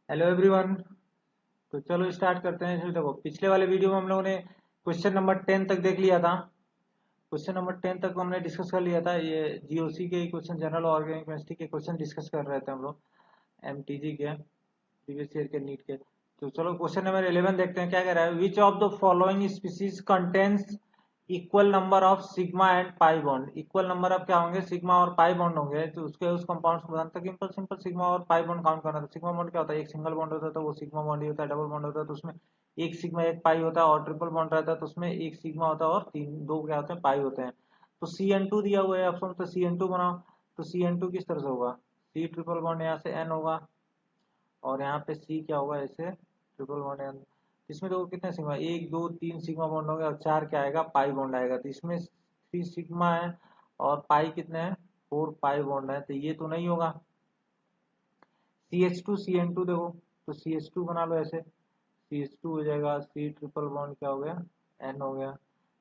Hello everyone. तो चलो start करते हैं। इसमें देखो, पिछले वाले वीडियो में हम लोगों ने क्वेश्चन नंबर 10 तक देख लिया था। क्वेश्चन नंबर 10 तक हमने डिस्कस कर लिया था। ये जीओसी के क्वेश्चन, जनरल ऑर्गेनिक केमिस्ट्री के क्वेश्चन डिस्कस कर रहे थे हम लोग, एमटीजी के, प्रीवियस ईयर के, नीट के। तो चलो क्वेश्चन नंबर 11 देखते हैं क्या कह रहा है। विच of the following species contains equal number of sigma and pi bond. Equal number of क्या होंगे, सिग्मा और पाई बॉन्ड होंगे। तो उसके उस कंपाउंड्स को बताना था। सिंपल सिंपल सिग्मा और पाई बॉन्ड काउंट करना था। सिग्मा बॉन्ड क्या होता है, एक सिंगल बॉन्ड होता है तो वो सिग्मा बॉन्ड ही होता है। डबल बॉन्ड होता है तो उसमें एक सिग्मा एक पाई होता है। और ट्रिपल बॉन्ड रहता है तो उसमें एक सिग्मा होता है और तीन दो क्या होते हैं, पाई होते हैं। तो Cn2 दिया हुआ है ऑप्शन, तो Cn2 बनाओ। तो Cn2 किस तरह से होगा, सी ट्रिपल बॉन्ड यहाँ से N होगा और यहाँ पे सी क्या होगा, ऐसे ट्रिपल बॉन्ड N। इसमें देखो कितने सिग्मा, एक दो तीन सिग्मा बॉन्ड होंगे और चार क्या आएगा, पाई बॉन्ड आएगा। तो इसमें थ्री सिग्मा है और पाई कितने हैं, फोर पाई बॉन्ड है। तो ये तो नहीं होगा। CH2 CN2 देखो, तो CH2 बना लो ऐसे, CH2 हो जाएगा, सी ट्रिपल बॉन्ड क्या हो गया, N हो गया।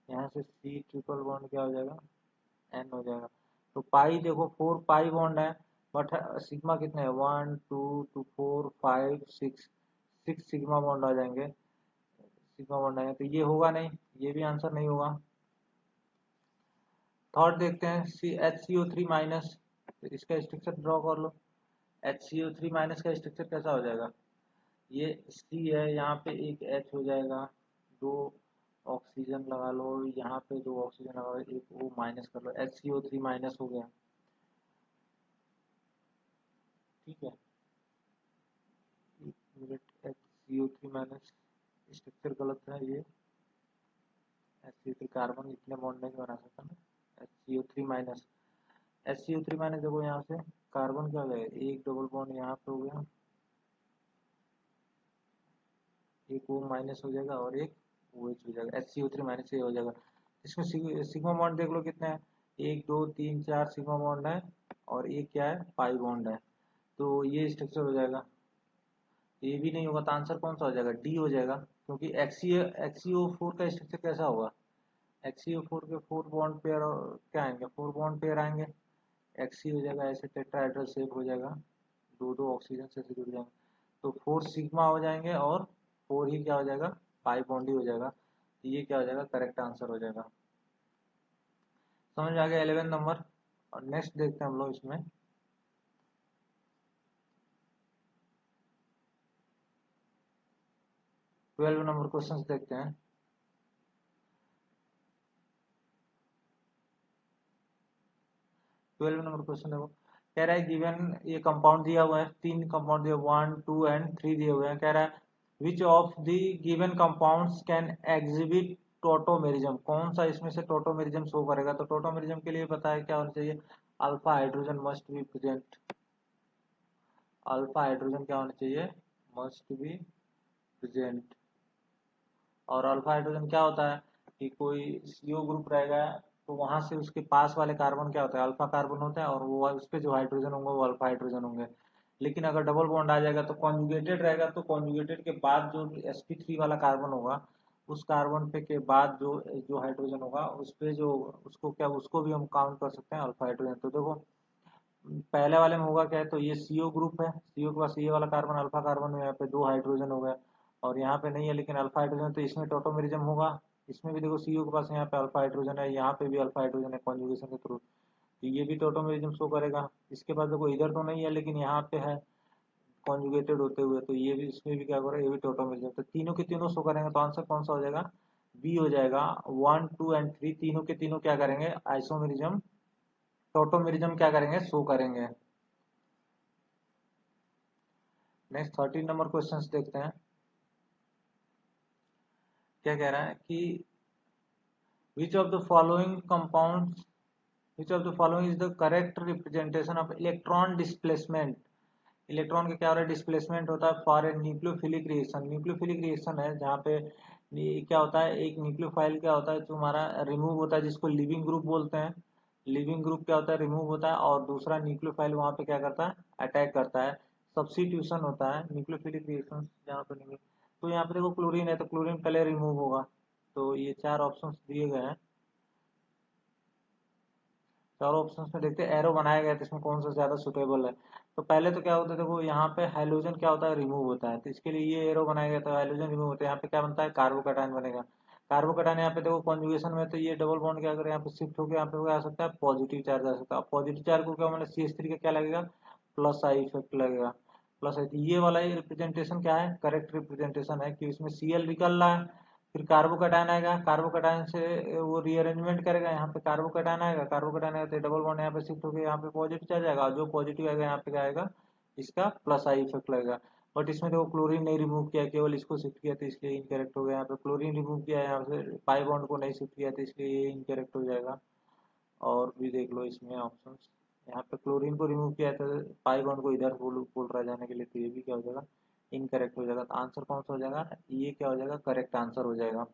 यहाँ से सी ट्रिपल बॉन्ड क्या हो जाएगा, N हो जाएगा। तो पाई देखो, फोर पाई बॉन्ड है, बट सिग्मा कितने हैं, one two two four five six, six sigma bond आ जाएंगे। सिग्मा बॉन्ड आएंगे तो ये होगा नहीं, ये भी आंसर नहीं होगा। थर्ड देखते हैं, HCO3 माइनस। तो इसका स्ट्रक्चर ड्रॉ कर लो। HCO3 माइनस का स्ट्रक्चर कैसा हो जाएगा, ये C है, यहाँ पे एक H हो जाएगा, दो ऑक्सीजन लगा लो, यहाँ पे दो ऑक्सीजन लगा लो, एक O माइनस कर लो, HCO3 माइनस हो गया। ठीक है, एक मिनट, HCO3 माइनस स्ट्रक्चर गलत है ये। HCO3 कार्बन इतने बॉन्ड नहीं बना सकता ना। HCO3 माइनस, HCO3 माइनस देखो यहाँ से कार्बन क्या हो जाएगा, एक डबल बॉन्ड यहाँ पे हो गया, एक O माइनस हो जाएगा और एक OH हो जाएगा। HCO3 माइनस ये हो जाएगा। इसमें सिग्मा बॉन्ड देख लो कितने हैं, एक दो तीन चार सिग्मा बॉन्ड है और एक क्या है, पाई बॉन्ड है। तो ये स्ट्रक्चर हो जाएगा। ये भी नहीं होगा तो आंसर कौन सा हो जाएगा, डी हो जाएगा। क्योंकि HCO4 का स्ट्रक्चर कैसा होगा, HCO4 के फोर बॉन्ड पेयर क्या आएंगे, फोर बॉन्ड पेयर आएंगे। Xc हो जाएगा, ऐसे टेट्राहेड्रल शेप हो जाएगा, दो दो ऑक्सीजन से जुड़ जाएंगे। तो फोर सिग्मा हो जाएंगे और फोर ही क्या हो जाएगा, पाई बॉन्ड ही हो जाएगा। तो ये क्या हो जाएगा, करेक्ट आंसर हो जाएगा। समझ आ गया 11 नंबर। और नेक्स्ट देखते हैं हम लोग इसमें। 12 नंबर क्वेश्चन देखते हैं। 12 नंबर क्वेश्चन देखो, कह रहा है गिवन ये कंपाउंड दिया हुआ है, तीन कंपाउंड दिए, वन टू एंड थ्री दिए हुए हैं। कह रहा है विच of the given compounds can exhibit tautomerism. कौन सा इसमें से टोटोमेरिज्म शो करेगा। तो टोटोमेरिज्म के लिए पता है क्या होना चाहिए, alpha hydrogen must be present. Alpha hydrogen क्या होना चाहिए, मस्ट बी प्रेजेंट। और अल्फा हाइड्रोजन क्या होता है कि कोई CO ग्रुप रहेगा तो वहां से उसके पास वाले कार्बन क्या होता है, अल्फा कार्बन होता है, और वो उस पे जो हाइड्रोजन होंगे वो अल्फा हाइड्रोजन होंगे। लेकिन अगर डबल बॉन्ड आ जाएगा तो कॉन्जुगेटेड रहेगा, तो कॉन्जुगेटेड के बाद जो sp3 वाला कार्बन होगा, उस कार्बन पे के बाद जो जो हाइड्रोजन होगा उस पे जो, उसको क्या, उसको भी हम काउंट कर सकते हैं अल्फा हाइड्रोजन। तो देखो पहले वाले में होगा क्या है, तो ये CO ग्रुप है, CO के पास ये वाला कार्बन अल्फा कार्बन है, यहाँ पे दो हाइड्रोजन हो गया। और यहाँ पे नहीं है लेकिन अल्फा हाइड्रोजन, तो इसमें टोटोमेरिज्म होगा। इसमें भी देखो CO के पास यहाँ पे अल्फा हाइड्रोजन है, यहाँ पे भी अल्फा हाइड्रोजन है कॉन्जुगेशन के थ्रू, तो ये भी टोटोमेरिज्म शो करेगा। इसके बाद देखो इधर तो नहीं है लेकिन यहाँ पे है कॉन्जुगेटेड होते हुए, तो ये भी, इसमें भी क्या करेगा, ये भी टोटोमेरिज्म। तो तीनों के तीनों शो करेंगे तो आंसर कौन सा हो जाएगा, बी हो जाएगा। वन टू एंड थ्री तीनों के तीनों क्या करेंगे, आइसोमेरिज्म, टोटोमेरिज्म क्या करेंगे, शो करेंगे। नेक्स्ट 13 नंबर क्वेश्चन देखते हैं। क्या कह रहा है कि विच of the following compounds, which of the following is the correct representation of electron displacement. Electron का क्या हो रहा है, डिस्प्लेसमेंट होता है for a nucleophilic reaction. Nucleophilic reaction है जहाँ पे क्या होता है, एक न्यूक्लियोफाइल क्या होता है जो हमारा रिमूव होता है, जिसको लिविंग ग्रुप बोलते हैं। लिविंग ग्रुप क्या होता है, रिमूव होता है, और दूसरा न्यूक्लियोफाइल वहाँ पे क्या करता है, अटैक करता है। सब्स्टिट्यूशन होता है न्यूक्लियोफिलिक रिएक्शन जहाँ पे नहीं। तो यहाँ पे देखो क्लोरीन है तो क्लोरीन पहले रिमूव होगा। तो ये चार ऑप्शंस दिए गए हैं। चारों ऑप्शंस में देखते हैं एरो बनाया गया है तो इसमें कौन सा ज्यादा सुटेबल है। तो पहले तो क्या होता है, देखो यहाँ पे हाइड्रोजन क्या होता है, रिमूव होता है, तो इसके लिए ये एरो बनाया गया, तो हाइड्रोजन रिमूव होता है, यहाँ पे क्या बनता है, कार्बोकैटायन बनेगा। कार्बोकैटायन यहाँ पे देखो कॉन्जुगेशन में, तो ये डबल बॉन्ड क्या करें, यहाँ पे शिफ्ट होकर यहाँ पे क्या आ सकता है, पॉजिटिव चार्ज आ सकता है। पॉजिटिव चार्ज को क्या मतलब CH3 का क्या लगेगा, प्लस आई इफेक्ट लगेगा, प्लस आई। ये वाला रिप्रेजेंटेशन क्या है, करेक्ट रिप्रेजेंटेशन है कि इसमें Cl निकल रहा है, फिर कार्बोकैटायन आएगा, कार्बोकैटायन से वो रीअरेंजमेंट करेगा, यहाँ पे कार्बोकैटायन आएगा, कार्बोकैटायन आएगा तो डबल बॉन्ड यहाँ पे शिफ्ट होकर यहाँ पे पॉजिटिव चार्ज आएगा, जो पॉजिटिव आएगा यहाँ पे क्या आएगा, इसका प्लस आई इफेक्ट लगेगा। बट इसमें देखो क्लोरीन नहीं रिमूव किया, केवल इसको शिफ्ट किया, तो इसलिए इनकरेक्ट हो गया। यहाँ पे क्लोरीन रिमूव किया, यहाँ से पाई बॉन्ड को नहीं शिफ्ट किया, तो इसलिए ये इनकरेक्ट हो जाएगा। और भी देख लो इसमें ऑप्शन, यहाँ पे क्लोरीन को रिमूव किया था, पाई बॉन्ड को इधर बोल रहा जाने के लिए, तो ये भी क्या हो जाएगा, इनकरेक्ट हो जाएगा। तो आंसर कौन सा हो जाएगा, ये क्या हो जाएगा, करेक्ट आंसर हो जाएगा।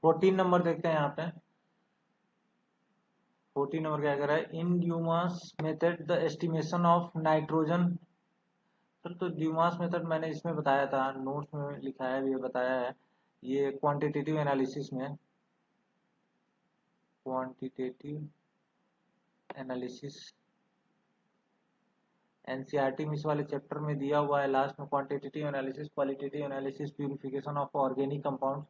14 नंबर देखते हैं यहाँ पे। 14 नंबर क्या कह रहा है, in Dumas method the estimation of nitrogen. Sir तो ड्यूमास मेथड मैंने इसमें बताया था, नोट्स में लिखा है, ये बताया है, ये क्वांटिटेटिव एनालिसिस में, क्वांटिटेटिव एनालिसिस एनसीईआरटी में इस वाले चैप्टर में दिया हुआ है लास्ट में, quantitative analysis, qualitative analysis, purification of organic compound.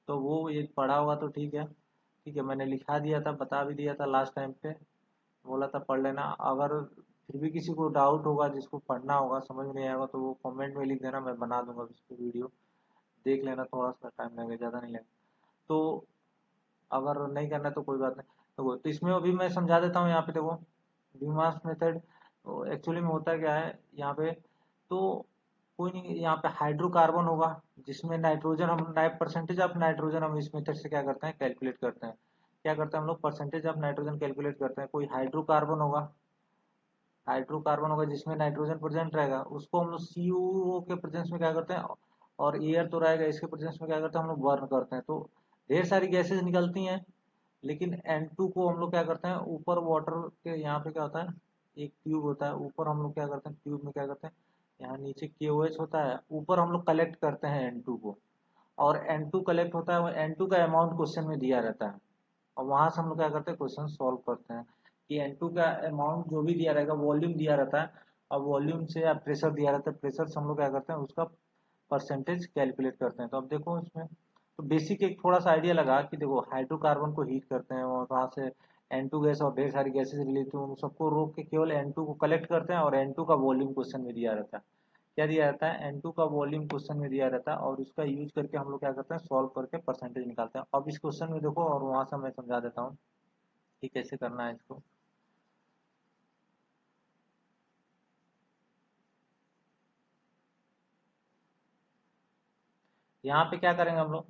तो वो ये पढ़ा होगा तो ठीक है, ठीक है, मैंने लिखा दिया था, बता भी दिया था लास्ट टाइम पे, बोला था पढ़ लेना। अगर फिर भी किसी को डाउट होगा, जिसको पढ़ना होगा समझ नहीं आएगा, तो वो कमेंट में लिख देना, मैं बना दूंगा उसकी वीडियो, देख लेना, थोड़ा सा टाइम लगेगा, ज़्यादा नहीं लगेगा। तो अगर नहीं करना तो कोई बात नहीं। तो इसमें अभी मैं समझा देता हूँ, यहाँ पे देखो बीमास मेथड एक्चुअली में होता क्या है यहाँ पे, तो कोई नहीं, यहाँ पे हाइड्रोकार्बन होगा जिसमें नाइट्रोजन, हम परसेंटेज ऑफ नाइट्रोजन हम इस मेथड से क्या करते हैं, कैलकुलेट करते हैं। क्या करते हैं हम लोग, परसेंटेज ऑफ नाइट्रोजन कैलकुलेट करते हैं। कोई हाइड्रोकार्बन होगा, हाइड्रोकार्बन होगा जिसमें नाइट्रोजन प्रेजेंट रहेगा, उसको हम लोग CuO के प्रेजेंस में क्या करते हैं, और एयर तो रहेगा, इसके प्रेजेंस में क्या करते हैं, हम लोग बर्न करते हैं। तो ढेर सारी गैसेज निकलती हैं, लेकिन N2 को हम लोग क्या करते हैं, ऊपर वाटर के यहाँ पे क्या होता है, एक ट्यूब होता है ऊपर, हम लोग क्या करते हैं, ट्यूब में क्या करते हैं, यहाँ नीचे KOH होता है, ऊपर हम लोग कलेक्ट करते हैं N2 को, और N2 कलेक्ट होता है, वो N2 का अमाउंट क्वेश्चन में दिया रहता है, और वहां से हम लोग क्या करते हैं, क्वेश्चन सॉल्व करते हैं कि N2 का अमाउंट जो भी दिया रहेगा, वॉल्यूम दिया रहता है, और वॉल्यूम से या प्रेशर दिया रहता है, प्रेशर से हम लोग क्या करते हैं, उसका परसेंटेज कैलकुलेट करते हैं। तो अब देखो इसमें तो बेसिक एक थोड़ा सा आइडिया लगा कि देखो हाइड्रोकार्बन को हीट करते हैं, और वहां से N2 गैस और ढेर सारी गैसेज रिलीज, उन सबको रोक के केवल N2 को कलेक्ट करते हैं, और N2 का वॉल्यूम क्वेश्चन में दिया रहता है। क्या दिया रहता है, N2 का वॉल्यूम क्वेश्चन में दिया रहता है, और उसका यूज करके हम लोग क्या करते हैं, सॉल्व करके परसेंटेज निकालते हैं। अब इस क्वेश्चन में देखो, और वहां से मैं समझा देता हूँ कि कैसे करना है इसको। यहाँ पे क्या करेंगे हम लोग,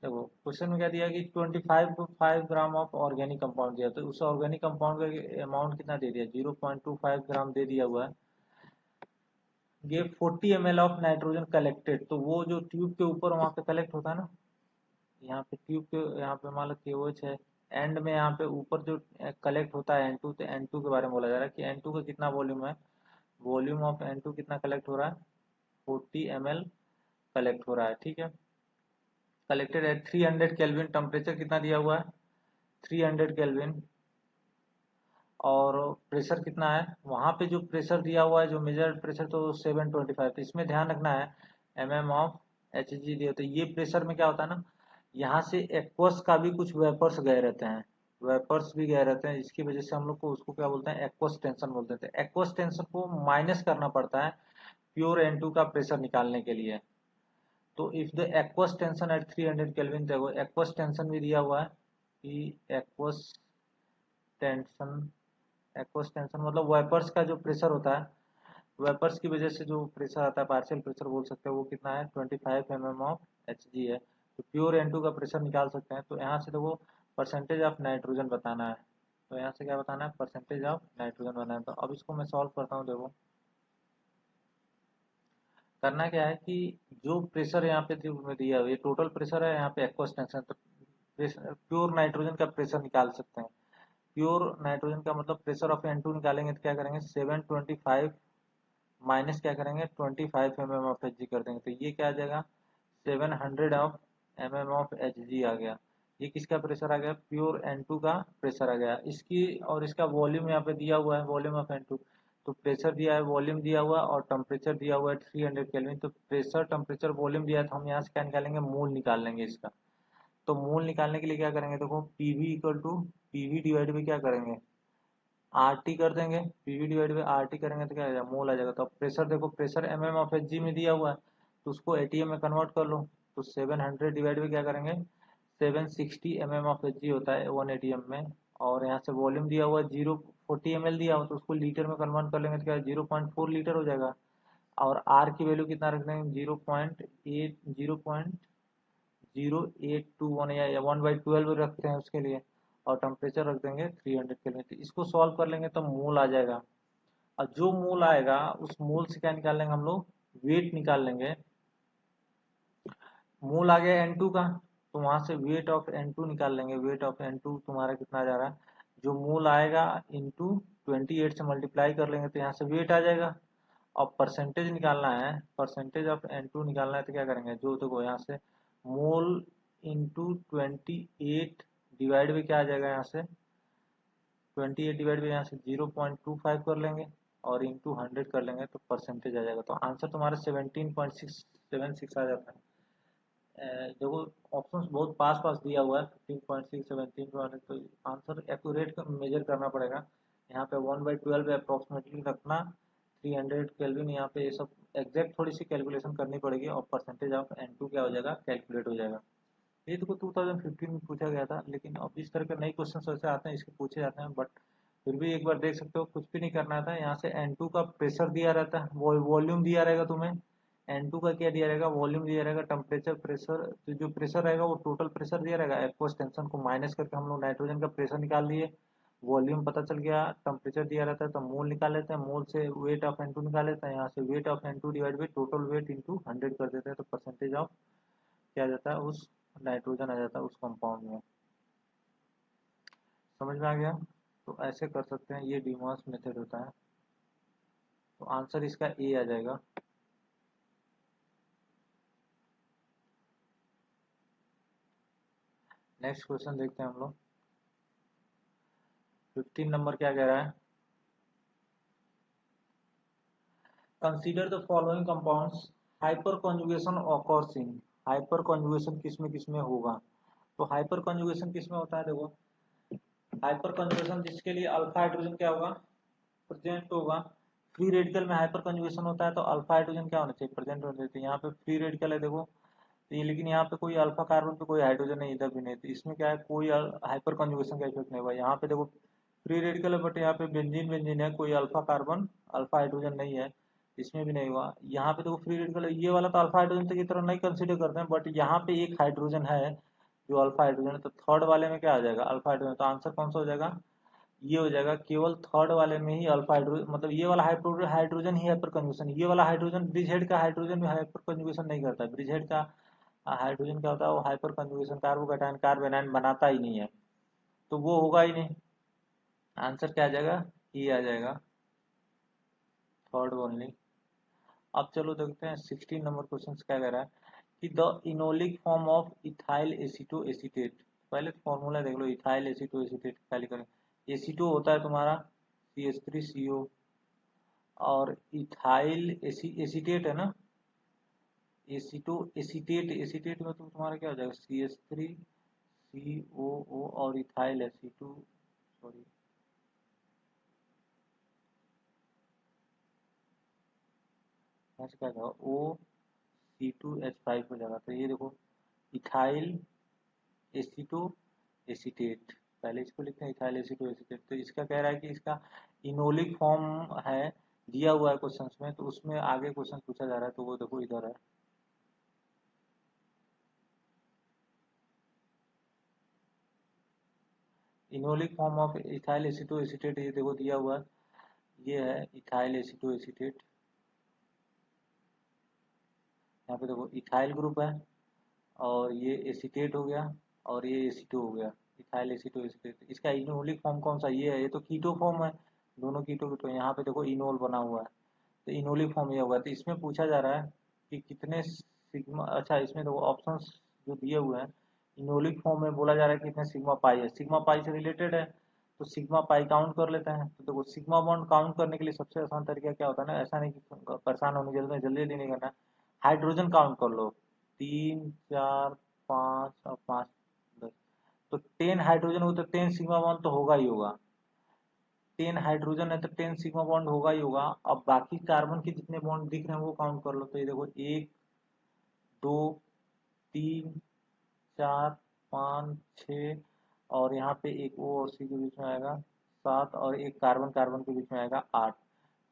देखो क्वेश्चन में क्या दिया कि 25 ग्राम ऑफ ऑर्गेनिक कंपाउंड दिया, तो उस ऑर्गेनिक कंपाउंड का अमाउंट कितना दे दिया, 0.25 ग्राम दे दिया हुआ है। ये 40 ml ऑफ नाइट्रोजन कलेक्टेड, तो वो जो ट्यूब के ऊपर वहां पे कलेक्ट होता है ना, यहाँ पे ट्यूब के यहाँ पे मान लो KOH है, एंड में यहाँ पे ऊपर जो कलेक्ट होता है N2, तो N2 के बारे में बोला जा रहा है कि N2 का कितना वॉल्यूम है, वॉल्यूम ऑफ N2 कितना कलेक्ट हो रहा है, 40 ml कलेक्ट हो रहा है, ठीक है। कलेक्टेड एट 300 केल्विन, टेम्परेचर कितना दिया हुआ है, 300 केल्विन, और प्रेशर कितना है, वहां पे जो प्रेशर दिया हुआ है, जो मेजर्ड प्रेशर, तो 725। तो इसमें ध्यान रखना है MM of Hg दिया, तो ये प्रेशर में क्या होता है ना, यहाँ से एक्वस का भी कुछ वेपर्स गए रहते हैं, वेपर्स भी गए रहते हैं, जिसकी वजह से हम लोग को उसको क्या बोलते हैं, एक्वस टेंशन बोलते हैं। एक्वस टेंशन को माइनस करना पड़ता है प्योर N2 का प्रेशर निकालने के लिए। तो if the aqueous tension eight 300 kelvin, देखो एक्वस टेंशन भी दिया हुआ है कि एक्वस टेंशन, एक्वस टेंशन मतलब वेपर्स का जो प्रेशर होता है, वेपर्स की वजह से जो प्रेशर आता है, पार्शियल प्रेशर बोल सकते हैं, वो कितना है, 25 mm of Hg है। तो प्योर N2 का प्रेशर निकाल सकते हैं। तो यहाँ से देखो परसेंटेज ऑफ नाइट्रोजन बताना है, तो यहाँ से क्या बताना है, परसेंटेज ऑफ नाइट्रोजन बनाना है। तो अब इसको मैं सॉल्व करता हूँ। देखो करना क्या है कि जो प्रेशर यहाँ पे दिया हुआ है, ये टोटल प्रेशर है, यहाँ पे एक्वस टेंशन, तो प्योर नाइट्रोजन का प्रेशर निकाल सकते हैं। प्योर नाइट्रोजन का मतलब प्रेशर ऑफ N2 निकालेंगे तो क्या करेंगे, 725 माइनस क्या करेंगे 25 mm ऑफ एच जी कर देंगे, तो ये क्या आ जाएगा 700 ऑफ ऑफ एच जी आ गया। ये किसका प्रेशर आ गया, प्योर N2 का प्रेशर आ गया। इसकी और इसका वॉल्यूम यहाँ पे दिया हुआ है, वॉल्यूम ऑफ N2, तो प्रेशर दिया है, वॉल्यूम दिया हुआ है और टेम्परेचर दिया हुआ है 300 केल्विन। तो प्रेशर, टेम्परेचर, वॉल्यूम दिया है, तो हम यहाँ से क्या निकालेंगे, मोल निकाल लेंगे इसका। तो मोल निकालने के लिए क्या करेंगे, देखो PV equal to PV divide by क्या करेंगे, आर टी कर देंगे। PV divide by R T करेंगे तो क्या आ जाएगा, मोल आ जाएगा। तो अब प्रेशर देखो, प्रेशर ऑफ एच जी में दिया हुआ है, तो उसको एटीएम में कन्वर्ट कर लो। तो 700 डिवाइड बाई क्या करेंगे, 760 ऑफ एच जी होता है 1 एटीएम में। और यहाँ से वॉल्यूम दिया हुआ है 040 ml दिया हुआ, तो उसको लीटर में कन्वर्ट कर लेंगे तो क्या 0.4 लीटर हो जाएगा। और आर की वैल्यू कितना रख देंगे, 0.0821 या 1/12 रखते हैं उसके लिए। और टेम्परेचर रख देंगे 300 केल्विन। तो इसको सॉल्व कर लेंगे तो मोल आ जाएगा। और जो मोल आएगा उस मोल से क्या निकाल लेंगे हम लोग, वेट निकाल लेंगे। मोल आ गया N2 का, तो वहां से वेट ऑफ N2 निकाल लेंगे। वेट ऑफ N2 तुम्हारा कितना जा रहा है, जो मोल आएगा इंटू 28 से मल्टीप्लाई कर लेंगे तो यहाँ से वेट आ जाएगा। और परसेंटेज निकालना है, परसेंटेज ऑफ N2 निकालना है, तो क्या करेंगे, जो देखो यहाँ से मोल इंटू 28 डिवाइड भी क्या आ जाएगा, यहाँ से 28 डिवाइड बाई यहाँ से 0.25 कर लेंगे और इंटू 100 कर लेंगे तो परसेंटेज आ जाएगा। तो आंसर तुम्हारा 17.676 आ जाता है। देखो ऑप्शंस बहुत पास पास दिया हुआ है, 15.6 17, तो आंसर एक्यूरेट मेजर करना पड़ेगा। यहाँ पे 1/12 अप्रोक्सीमेटली रखना, 300 केल्विन यहाँ पे, ये सब एग्जैक्ट थोड़ी सी कैलकुलेशन करनी पड़ेगी और परसेंटेज ऑफ N2 क्या हो जाएगा, कैलकुलेट हो जाएगा। ये देखो 2015 में पूछा गया था, लेकिन अब इस तरह के नए क्वेश्चन वैसे आते हैं, इसके पूछे जाते हैं, बट फिर भी एक बार देख सकते हो, कुछ भी नहीं करना था। यहाँ से N2 का प्रेशर दिया रहता है, वॉल्यूम दिया रहेगा तुम्हें। N2 का क्या दिया रहेगा, वॉल्यूम दिया रहेगा, टेम्परेचर, प्रेशर, तो जो प्रेशर रहेगा वो टोटल प्रेशर दिया रहेगा। एक्वस टेंशन को माइनस करके हम लोग नाइट्रोजन का प्रेशर निकाल लिए, वॉल्यूम पता चल गया, टेम्परेचर दिया रहता है तो मोल निकाल लेते हैं, मोल से वेट ऑफ N2 निकाल लेते हैं। यहाँ से weight of N2 divide by total weight into 100 कर देते हैं, तो परसेंटेज ऑफ क्या आ जाता है, उस नाइट्रोजन आ जाता है उस कंपाउंड में। समझ में आ गया। तो ऐसे कर सकते हैं, ये डीमॉस मेथड होता है। तो आंसर इसका ए आ जाएगा। नेक्स्ट क्वेश्चन देखते हैं हम लोग। 15 नंबर क्या कह रहा है, consider the following compounds hyper conjugation occurs in. Hyper conjugation किस में होगा, तो हाइपर कॉन्जुगेशन किस में होता है, देखो हाइपर कॉन्जुगेशन जिसके लिए अल्फा हाइड्रोजन क्या होगा, प्रेजेंट होगा। फ्री रेडिकल में हाइपर कॉन्जुगेशन होता है तो अल्फा हाइड्रोजन क्या होना चाहिए, प्रेजेंट होना चाहिए। यहाँ पे फ्री रेडिकल है देखो, तो ये, लेकिन यहाँ पे कोई अल्फा कार्बन पे कोई हाइड्रोजन नहीं, इधर भी नहीं, तो इसमें क्या है, कोई हाइपर कॉन्जुगेशन का इफेक्ट नहीं हुआ। यहाँ पे देखो फ्री रेडिकल है बट यहाँ पे बेंजीन बेंजीन है, कोई अल्फा कार्बन, अल्फा हाइड्रोजन नहीं है, इसमें भी नहीं हुआ। यहाँ पे देखो फ्री रेडिकल है, ये वाला तो अल्फा हाइड्रोजन की तरह नहीं कंसिडर करते हैं, बट यहाँ पे एक हाइड्रोजन है जो अल्फा हाइड्रोजन है, तो थर्ड वाले में क्या आ जाएगा, अल्फा हाइड्रोजन। तो आंसर कौन सा हो जाएगा, ये हो जाएगा। केवल थर्ड वाले में ही अल्फा हाइड्रोजन, मतलब ये वाला हाइड्रोजन ही हाइपर कंजुगेशन, ये वाला हाइड्रोजन ब्रिज हेड का हाइड्रोजन भी हाइपर कंजुगेशन नहीं करता। ब्रिज हेड का हाइड्रोजन क्या होता है, वो हाइपर कंजुगेशन कार्बोकैटायन कार्बेनाइन बनाता ही नहीं है, तो वो होगा ही नहीं। आंसर क्या आ जाएगा, ये आ जाएगा, थर्ड ओनली। अब चलो देखते हैं 16 नंबर क्वेश्चन क्या कह रहा है कि the enolic form of ethyl aceto acetate. पहले तो फॉर्मूला देख लो, इथाइल एसीटो एसीटेट पहले करें। एसीटो होता है तुम्हारा CH3CO, और इथाइल एसीटेट है ना, एसीटो एसीटेट, एसीटेट में तो तुम्हारा क्या हो जाएगा, CH3COO और इथाइल एसीटो, सॉरी क्या होगा, O C2H5 हो जाएगा। तो ये देखो इथाइल एसीटो एसीटेट, पहले इसको लिखते हैं इथाइल एसीटो एसीटेट। तो इसका कह रहा है कि इसका इनोलिक फॉर्म है, दिया हुआ है क्वेश्चन में, तो उसमें आगे क्वेश्चन पूछा जा रहा है, तो वो देखो इधर है। Enolic form of ethyl aceto acetate, ये देखो दिया हुआ है, ये है इथाइल एसीटो एसीटेट। यहाँ पे देखो इथाइल ग्रुप है और ये एसीटेट हो गया और ये एसीटो हो गया, इथाइल एसीटो एसीटेट। इसका इनोलिक फॉर्म कौन सा, ये है, ये तो कीटो फॉर्म है, दोनों कीटो के। तो यहाँ पे देखो इनोल बना हुआ है, तो इनोलिक फॉर्म ये होगा। तो इसमें पूछा जा रहा है कि कितने सिग्मा, अच्छा इसमें तो ऑप्शंस जो दिए हुए हैं, इनोलिक फॉर्म में बोला जा रहा है कि कितने सिग्मा पाई है, सिग्मा पाई से रिलेटेड है, तो सिग्मा पाई काउंट कर लेते हैं। तो देखो सिग्मा बॉन्ड काउंट करने के लिए सबसे आसान तरीका क्या होता है ना, ऐसा नहीं कि परेशान होने की जल्दी जल्दी जल्दी नहीं करना, हाइड्रोजन काउंट कर लो, 3 4 5 और 5 10, तो 10 हाइड्रोजन हो तो 10 सिग्मा बॉन्ड तो होगा ही होगा, 10 हाइड्रोजन है तो 10 सिग्मा बॉन्ड होगा ही होगा। अब बाकी कार्बन के जितने बॉन्ड दिख रहे हैं वो काउंट कर लो, तो ये देखो 1 2 3 4 5 6, और यहाँ पे एक O और C के बीच में आएगा 7, और एक कार्बन कार्बन के बीच में आएगा 8,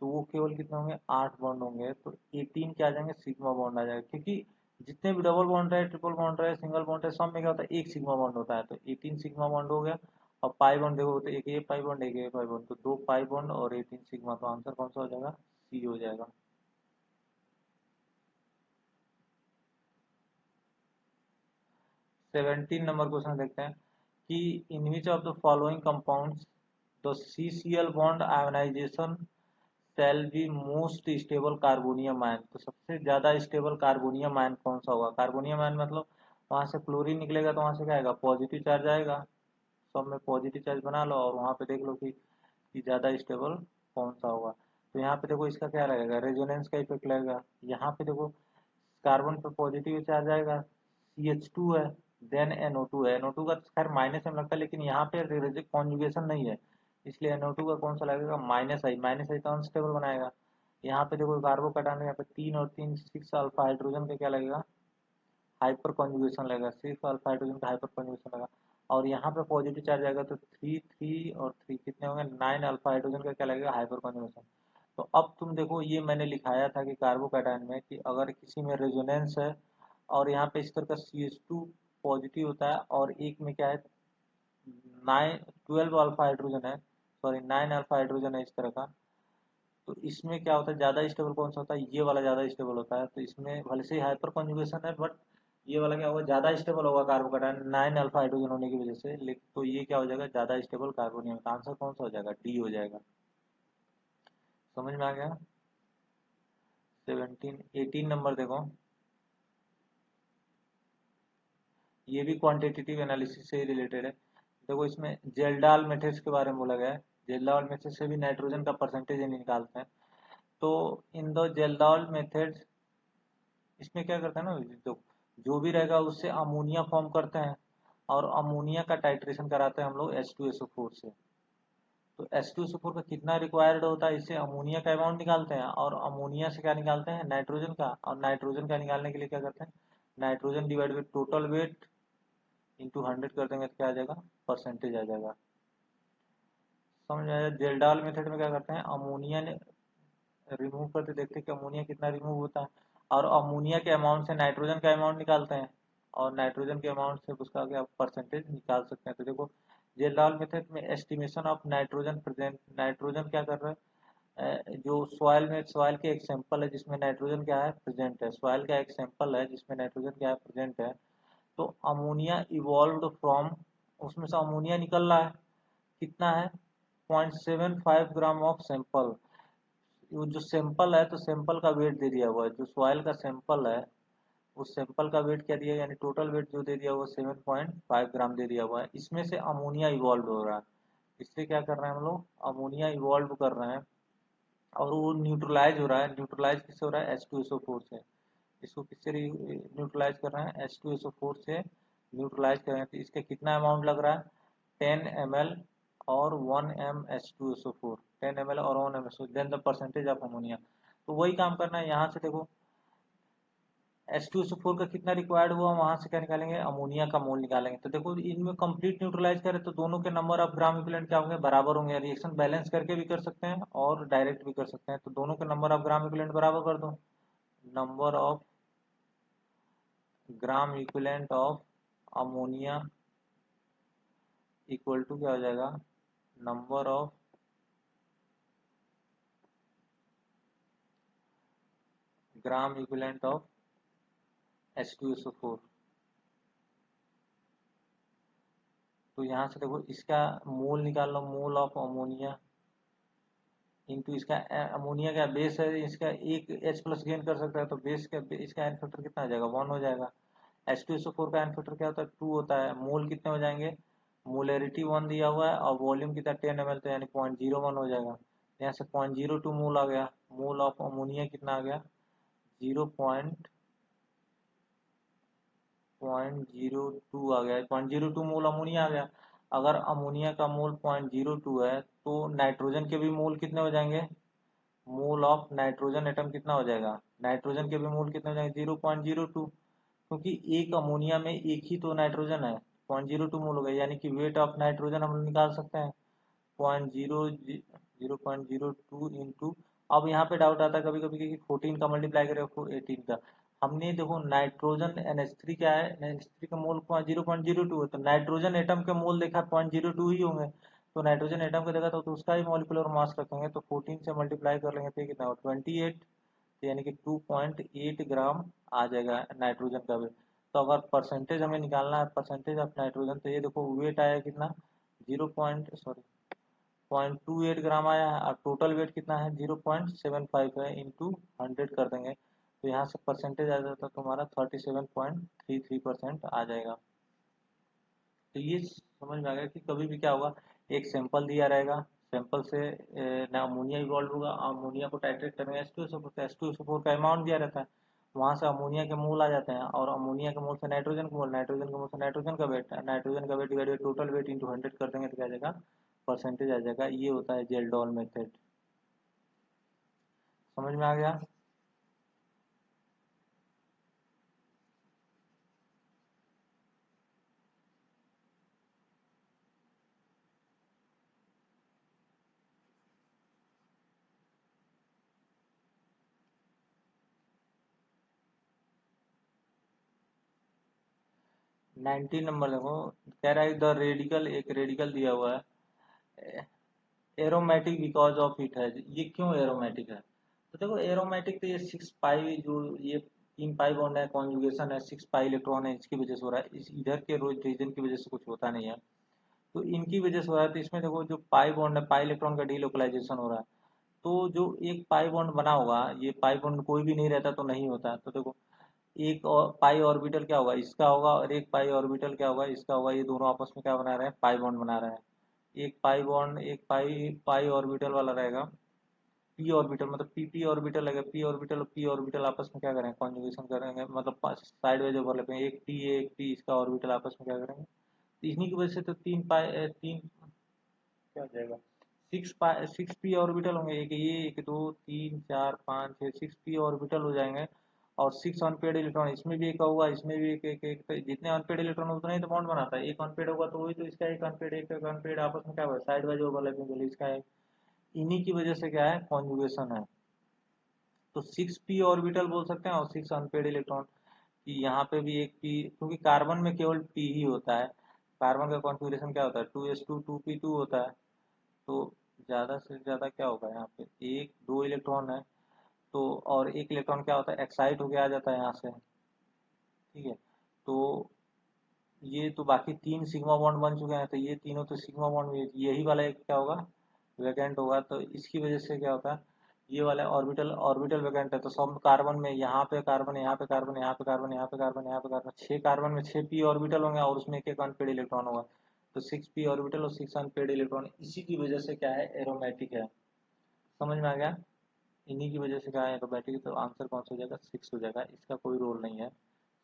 तो वो केवल कितने होंगे, 8 बॉन्ड होंगे। तो 18 क्या आ जाएंगे, सिग्मा बॉन्ड आ जाएगा, क्योंकि जितने भी डबल बॉन्ड रहे, ट्रिपल बॉन्ड रहे, सिंगल बॉन्ड रहे, सब में क्या होता है, एक सिग्मा बॉन्ड होता है, तो 18 सिग्मा बॉन्ड हो गया। और पाई बॉन्ड देखो तो एक ये पाई बॉन्ड, एक ये पाई बॉन्ड, तो 2 पाई बॉन्ड और 18 सिग्मा, तो आंसर कौन सा हो जाएगा, सी हो जाएगा। 17 नंबर क्वेश्चन देखते हैं कि in which of the following compounds the CCl bond ionisation shall be most stable carbonium ion, तो सबसे ज्यादा स्टेबल कार्बोनियम आयन कौन सा होगा। कार्बोनियम आयन मतलब वहां से क्लोरीन निकलेगा तो वहां से क्या आएगा, पॉजिटिव चार्ज आएगा, सब में पॉजिटिव चार्ज बना लो और वहां पे देख लो कि ज्यादा स्टेबल कौन सा होगा। तो यहाँ पे देखो इसका क्या लगेगा, रेजोनेंस का इफेक्ट लगेगा। यहाँ पे देखो कार्बन पे पॉजिटिव चार्ज आएगा, CH2 है, देन NO2 है, NO2 का खैर माइनस में लगता है, लेकिन यहाँ पे कॉन्जुगेशन नहीं है, इसलिए NO2 का कौन सा लगेगा, -I, -I तो अनस्टेबल बनाएगा। यहाँ पे देखो कार्बोकैटायन, यहाँ पे 3 और 3 6 अल्फा हाइड्रोजन का क्या लगेगा, हाइपर कॉन्जुगेशन लगेगा, सिर्फ अल्फा हाइड्रोजन का हाइपर कॉन्जुगेशन लगेगा। और यहाँ पे पॉजिटिव चार्ज आएगा तो 3 3 और 3 कितने होंगे, 9 अल्फा हाइड्रोजन का क्या लगेगा, हाइपर कॉन्जुगेशन। तो अब तुम देखो ये मैंने लिखाया था कि कार्बोकैटायन में कि अगर किसी में रेजोनेंस है और यहाँ पे इस तरह का CH2 पॉजिटिव होता है और एक में क्या है, 12 अल्फा हाइड्रोजन है, सॉरी 9 अल्फा हाइड्रोजन है इस तरह का, तो इसमें क्या होता है, ज्यादा स्टेबल कौन सा होता है, ये वाला ज्यादा स्टेबल होता है। तो इसमें भले से हाइपर कॉन्जुगेशन है बट ये वाला क्या होगा, ज्यादा स्टेबल होगा कार्बोकैटायन 9 अल्फा हाइड्रोजन होने की वजह से, लेकिन तो ये क्या हो जाएगा, ज्यादा स्टेबल कार्बोनियम का आंसर कौन सा हो जाएगा, डी हो जाएगा। समझ में आ गया। 18 नंबर देखो, ये भी क्वांटिटेटिव एनालिसिस से रिलेटेड है। देखो इसमें जेल्डाल मेथड्स के बारे में बोला गया है, जेल्डाल मेथड से भी नाइट्रोजन का परसेंटेज निकालते हैं। तो इन द जेल्डाल मेथड्स, इसमें क्या करते हैं ना, तो जो भी रहेगा उससे अमोनिया फॉर्म करते हैं और अमोनिया का टाइट्रेशन कराते हैं हम लोग H2SO4 से। तो H2SO4 का कितना रिक्वायर्ड होता है, इससे अमोनिया का अमाउंट निकालते हैं, और अमोनिया से क्या निकालते हैं, नाइट्रोजन का, और नाइट्रोजन का निकालने के लिए क्या करते हैं, nitrogen divide by total weight into 100 कर देंगे तो क्या आ जाएगा, परसेंटेज आ जाएगा। समझ आया। जेल्डाल मेथड में क्या करते हैं, अमोनिया रिमूव करके देखते हैं कि अमोनिया कितना रिमूव होता है, और अमोनिया के अमाउंट से नाइट्रोजन का अमाउंट निकालते हैं, और नाइट्रोजन के अमाउंट से उसका क्या परसेंटेज निकाल सकते हैं। तो देखो जेल्डाल मेथड में estimation of nitrogen present, nitrogen क्या कर रहा है, जो सॉइल में, सॉइल के एक सैंपल है जिसमें नाइट्रोजन क्या है, प्रेजेंट है, सॉइल का एक सैंपल है जिसमें नाइट्रोजन क्या है, प्रेजेंट है। तो अमोनिया इवॉल्व फ्रॉम, उसमें से अमोनिया निकल रहा है, कितना है, 0.75 ग्राम ऑफ सैंपल। वो जो सैंपल है तो सैंपल का वेट दे दिया हुआ है, जो सॉइल का सैंपल है उस सैंपल का वेट क्या दिया, यानी टोटल वेट जो दे दिया हुआ 7.5 ग्राम दे दिया हुआ है, इसमें से अमोनिया इवॉल्व हो रहा है। इससे क्या कर रहे हैं हम लोग, अमोनिया इवॉल्व कर रहे हैं, और वो न्यूट्रलाइज हो रहा है, न्यूट्रलाइज किससे हो रहा है, H2SO4 से। इसको किससे न्यूट्रलाइज कर रहे हैं, H2SO4 से न्यूट्रलाइज कर रहे हैं। तो इसका कितना अमाउंट लग रहा है, 10 ml और 1 m H2SO4, 10 ml और 1 m H2, then the percentage of ammonia. तो वही काम करना है, यहाँ से देखो H2SO4 का कितना रिक्वायर्ड हुआ, वहां से क्या निकालेंगे, अमोनिया का मोल निकालेंगे। तो देखो इनमें कंप्लीट न्यूट्रलाइज करें तो दोनों के नंबर ऑफ ग्राम इक्विवेलेंट क्या होंगे, बराबर होंगे। रिएक्शन बैलेंस करके भी कर सकते हैं और डायरेक्ट भी कर सकते हैं, तो दोनों के नंबर ऑफ ग्राम इक्विवेलेंट बराबर कर दो। Number of gram equivalent of ammonia equal to क्या हो जाएगा, number of gram equivalent of H2SO4। तो यहाँ से देखो इसका मोल निकाल लो, मोल ऑफ अमोनिया इंटू इसका अमोनिया का बेस है, इसका एक H प्लस गेन कर सकता है, तो बेस का इसका एन फैक्टर कितना आ जाएगा, 1 हो जाएगा। H2SO4 का एन फैक्टर क्या होता है, 2 होता है। मोल कितने हो जाएंगे, मोलरिटी 1 दिया हुआ है और वॉल्यूम कितना 10 ml, तो यानी 0.01 हो जाएगा। यहाँ से 0.02 मोल आ गया। मोल ऑफ अमोनिया कितना आ गया, 0.02 आ गया, 0.02 मोल अमोनिया आ गया। अगर अमोनिया का मोल 0.02 है तो नाइट्रोजन के भी मोल कितने हो जाएंगे, मोल ऑफ नाइट्रोजन एटम कितना हो जाएगा, नाइट्रोजन के भी मोल कितने हो जाएंगे, 0.02, क्योंकि एक अमोनिया में एक ही तो नाइट्रोजन है। 0.02 मोल हो गया, यानी कि वेट ऑफ नाइट्रोजन हम निकाल सकते हैं, 0.02 इंटू। अब यहाँ पे डाउट आता है कभी कभी कि 14 का मल्टीप्लाई करें 18 का। हमने देखो नाइट्रोजन NH3 क्या है, NH3 का मोल 0.02 है, तो नाइट्रोजन एटम के मोल देखा 0.02 ही होंगे, तो नाइट्रोजन एटम का देखा तो उसका ही मॉलिक्यूलर मास रखेंगे, तो 14 से मल्टीप्लाई कर लेंगे तो कितना हो 28, तो यानी कि 2.8 ग्राम आ जाएगा नाइट्रोजन का वेट। तो अगर परसेंटेज हमें निकालना है, परसेंटेज ऑफ नाइट्रोजन, तो ये देखो वेट आया कितना, 0.28 ग्राम आया है, और टोटल वेट कितना है 0.75 है, इंटू 100 कर देंगे, तो यहाँ से परसेंटेज आ जाता है तुम्हारा 37.33% आ जाएगा। तो ये समझ में आ गया कि कभी भी क्या होगा, एक सैंपल दिया रहेगा, सैंपल से ना अमोनिया इवॉल्व होगा, अमोनिया को टाइट्रेट करेंगे H2SO4, तो H2SO4 का अमाउंट दिया रहता है, वहां से अमोनिया के मोल आ जाते हैं, और अमोनिया के मोल से नाइट्रोजन के मोल, नाइट्रोजन के मोल से नाइट्रोजन का वेट, नाइट्रोजन का weight divided total weight into 100 कर देंगे तो क्या आ जाएगा, परसेंटेज आ जाएगा। ये होता है जेल्डॉल मेथड। समझ में आ गया। 19 नंबर देखो, कह रहा है द रेडिकल, एक रेडिकल दिया हुआ है, एरोमेटिक बिकॉज ऑफ इट है। ये क्यों एरोमेटिक है, तो देखो एरोमेटिक तो ये 6 पाई, जो ये 3 पाई बॉन्ड है, कॉन्जुगेशन है, 6 पाई इलेक्ट्रॉन है, इसकी वजह से हो रहा है, इस इधर के रीजन की वजह से कुछ होता नहीं है, तो इनकी वजह से हो रहा है। तो इसमें देखो जो पाई बॉन्ड है, पाई इलेक्ट्रॉन का डीलोकलाइजेशन हो रहा है, तो जो एक पाई बॉन्ड बना होगा, ये पाई बॉन्ड कोई भी नहीं रहता तो नहीं होता है, तो देखो एक और पाई ऑर्बिटल क्या होगा, इसका होगा, और एक पाई ऑर्बिटल क्या होगा, इसका होगा, ये दोनों आपस में क्या बना रहे हैं, पाई बॉन्ड बना रहे हैं। एक पाई बॉन्ड, एक पाई पाई ऑर्बिटल वाला रहेगा, पी ऑर्बिटल, मतलब पी ऑर्बिटल लगेगा, पी ऑर्बिटल और पी ऑर्बिटल आपस में क्या करेंगे, कॉन्जुगेशन करेंगे, मतलब साइड वाइज ओवरलैप में, एक पी इसका ऑर्बिटल आपस में क्या करेंगे, तो इन्हीं की वजह से तो तीन क्या हो जाएगा, 6 पी ऑर्बिटल होंगे, एक ये, एक दो तीन चार पाँच छः, 6 पी ऑर्बिटल हो जाएंगे, और 6 अनपेड इलेक्ट्रॉन, इसमें भी एक होगा, इसमें भी एक, तो जितने अनपेड इलेक्ट्रॉन उतना ही तो बॉन्ड बनाता है, एक अनपेड होगा तो वही तो इसका एक अनपेड आपस में क्या होगा, साइड वाइज ओवरलैपिंग के लिए इसका है। इन्हीं की वजह से क्या है, कॉन्जुगेशन है। तो 6 पी ऑर्बिटल बोल सकते हैं, और 6 अनपेड इलेक्ट्रॉन, कि यहाँ पे भी एक पी, क्योंकि कार्बन में केवल पी ही होता है, कार्बन का कॉन्फ़िगरेशन क्या होता है, 2s2 2p2 होता है, तो ज़्यादा से ज़्यादा क्या होगा यहाँ पे, एक दो इलेक्ट्रॉन है, तो और एक इलेक्ट्रॉन क्या होता है, एक्साइट होके आ जाता है यहाँ से, ठीक है। तो ये तो बाकी 3 सिग्मा बॉन्ड बन चुके हैं, तो ये तीनों तो सिग्मा बॉन्ड, यही वाला एक क्या होगा, वैकेंट होगा, तो इसकी वजह से क्या होता है, ये वाला ऑर्बिटल ऑर्बिटल वैकेंट है, तो सब कार्बन में, यहाँ पे कार्बन, यहाँ पे कार्बन, यहाँ पे कार्बन, यहाँ पे कार्बन, यहाँ पे कार्बन, 6 कार्बन में 6 पी ऑर्बिटल होंगे, और उसमें एक अनपेड इलेक्ट्रॉन होगा, तो 6 पी ऑर्बिटल और 6 अनपेड इलेक्ट्रॉन, इसी की वजह से क्या है, एरोमेटिक है। समझ में आ गया। इन्हीं की वजह से क्या है एरोमेटिक, तो आंसर कौन सा हो जाएगा, 6 हो जाएगा, इसका कोई रोल नहीं है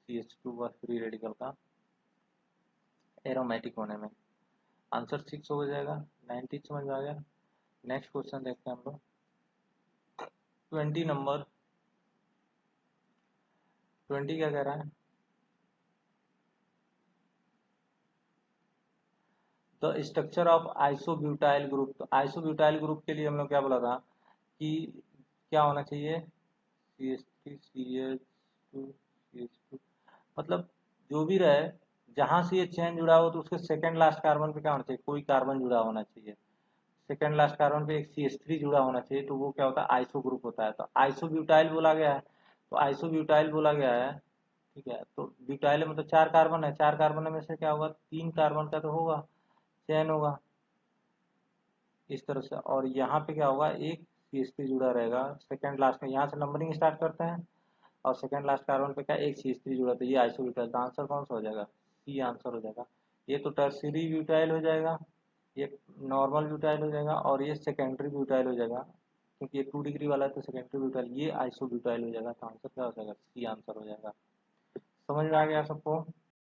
CH2 व फ्री रेडिकल का एरोमेटिक होने में। आंसर 6 हो जाएगा। 19 समझ में आ गया। नेक्स्ट क्वेश्चन देखते हैं हम लोग। 20 नंबर, 20 क्या कह रहा है, the structure of isobutyl group. तो आइसोब्यूटाइल ग्रुप के लिए हम लोग क्या बोला था कि क्या होना चाहिए, CH3 CH2 CH2, मतलब जो भी रहे, जहां से ये चेन जुड़ा हो तो उसके सेकंड लास्ट कार्बन पे क्या होना चाहिए, कोई कार्बन जुड़ा होना चाहिए, सेकंड लास्ट कार्बन पे एक CH3 जुड़ा होना चाहिए, तो वो क्या होता है, आइसो ग्रुप होता है, तो आइसोब्यूटाइल बोला गया है, तो आइसोब्यूटाइल बोला गया है, ठीक है। तो ब्यूटाइल मतलब 4 कार्बन है, 4 कार्बन में से क्या होगा, 3 कार्बन का तो होगा, चेन होगा, इस तरह से। और यहाँ पे क्या होगा, एक CH3 जुड़ा रहेगा सेकंड लास्ट में, यहाँ से नंबरिंग स्टार्ट करते हैं और सेकंड लास्ट कार्बन पे क्या एक CH3 जुड़ा, तो ये आइसोब्यूटाइल। तो आंसर कौन सा हो जाएगा, सी आंसर हो जाएगा। ये तो टर्शियरी ब्यूटाइल हो जाएगा, ये नॉर्मल ब्यूटाइल हो जाएगा, और ये सेकेंडरी ब्यूटाइल हो जाएगा, क्योंकि ये 2 डिग्री वाला है तो सेकेंडरी ब्यूटाइल, ये आइसोब्यूटाइल हो जाएगा। तो आंसर क्या हो जाएगा, सी आंसर हो जाएगा। समझ में आ गया सबको।